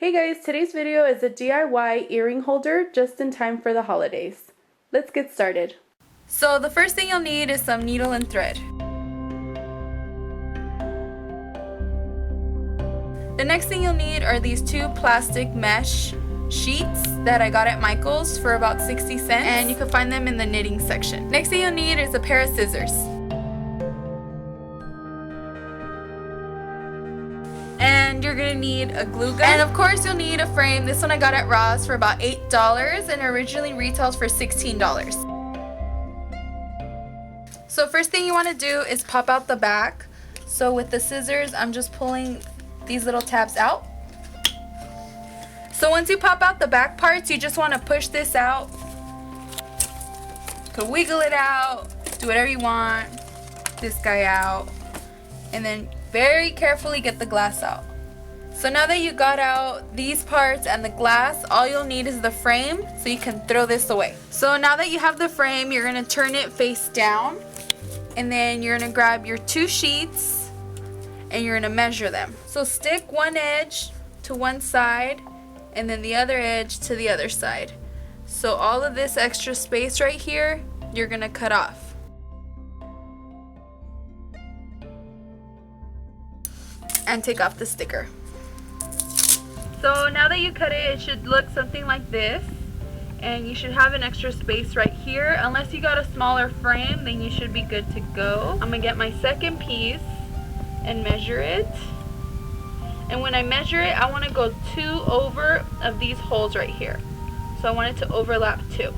Hey guys, today's video is a DIY earring holder just in time for the holidays. Let's get started. So the first thing you'll need is some needle and thread. The next thing you'll need are these two plastic mesh sheets that I got at Michael's for about 60 cents, and you can find them in the knitting section. Next thing you'll need is a pair of scissors. And you're gonna need a glue gun. And of course you'll need a frame. This one I got at Ross for about $8 and originally retails for $16. So first thing you wanna do is pop out the back. So with the scissors, I'm just pulling these little tabs out. So once you pop out the back parts, you just wanna push this out. You can wiggle it out, do whatever you want. This guy out. And then very carefully get the glass out. So now that you got out these parts and the glass, all you'll need is the frame, so you can throw this away. So now that you have the frame, you're gonna turn it face down, and then you're gonna grab your two sheets and you're gonna measure them. So stick one edge to one side and then the other edge to the other side. So all of this extra space right here, you're gonna cut off. And take off the sticker. So now that you cut it, it should look something like this, and you should have an extra space right here. Unless you got a smaller frame, then you should be good to go. I'm gonna get my second piece and measure it, and when I measure it, I want to go 2 over of these holes right here. So I want it to overlap 2.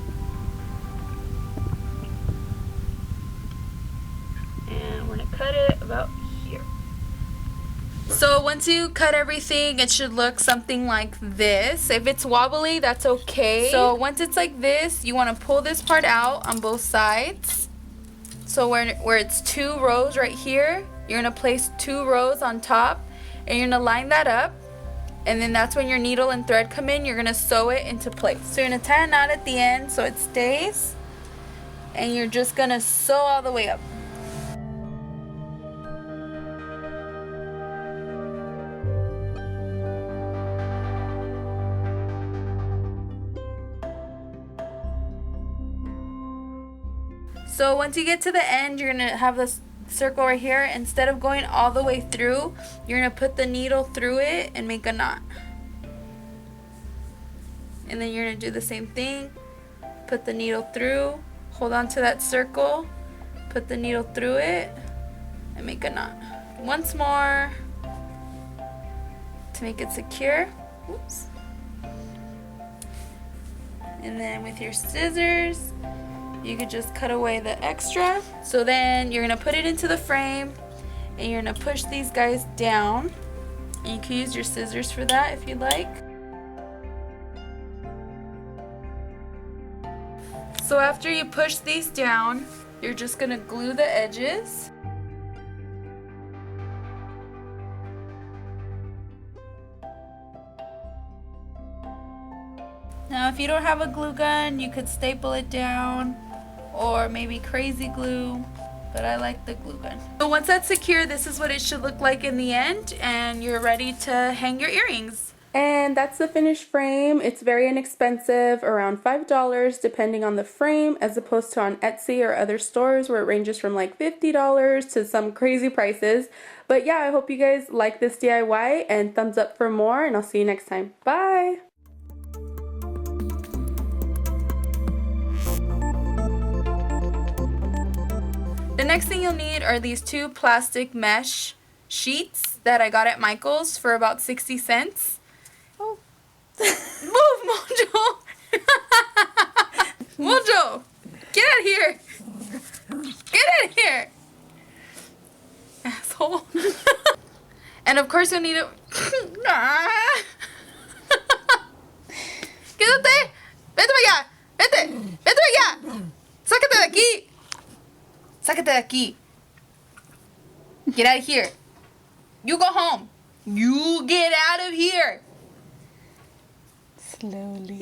And we're gonna cut it about here. So once you cut everything, it should look something like this. If it's wobbly, that's okay. So once it's like this, you want to pull this part out on both sides. So where it's 2 rows right here, you're going to place 2 rows on top, and you're going to line that up. And then that's when your needle and thread come in. You're going to sew it into place. So you're going to tie a knot at the end so it stays, and you're just going to sew all the way up. So once you get to the end, you're going to have this circle right here. Instead of going all the way through, you're going to put the needle through it and make a knot. And then you're going to do the same thing. Put the needle through, hold on to that circle, put the needle through it, and make a knot. Once more to make it secure. Oops. And then with your scissors, you could just cut away the extra. So then you're gonna put it into the frame, and you're gonna push these guys down. And you can use your scissors for that if you'd like. So after you push these down, you're just gonna glue the edges. Now if you don't have a glue gun, you could staple it down, or maybe crazy glue, but I like the glue gun. So once that's secure, this is what it should look like in the end, and you're ready to hang your earrings. And that's the finished frame. It's very inexpensive, around $5 depending on the frame, as opposed to on Etsy or other stores where it ranges from like $50 to some crazy prices. But yeah, I hope you guys like this DIY, and thumbs up for more, and I'll see you next time. Bye! The next thing you'll need are these two plastic mesh sheets that I got at Michael's for about 60 cents. Oh. Move, Mojo! Mojo! Get out of here! Get out of here! Asshole. And of course you'll need a... Quédate! Vete para allá! Vete! Vete para allá! Sácate de aquí! Sácate de aquí. Get out of here. You go home. You get out of here. Slowly.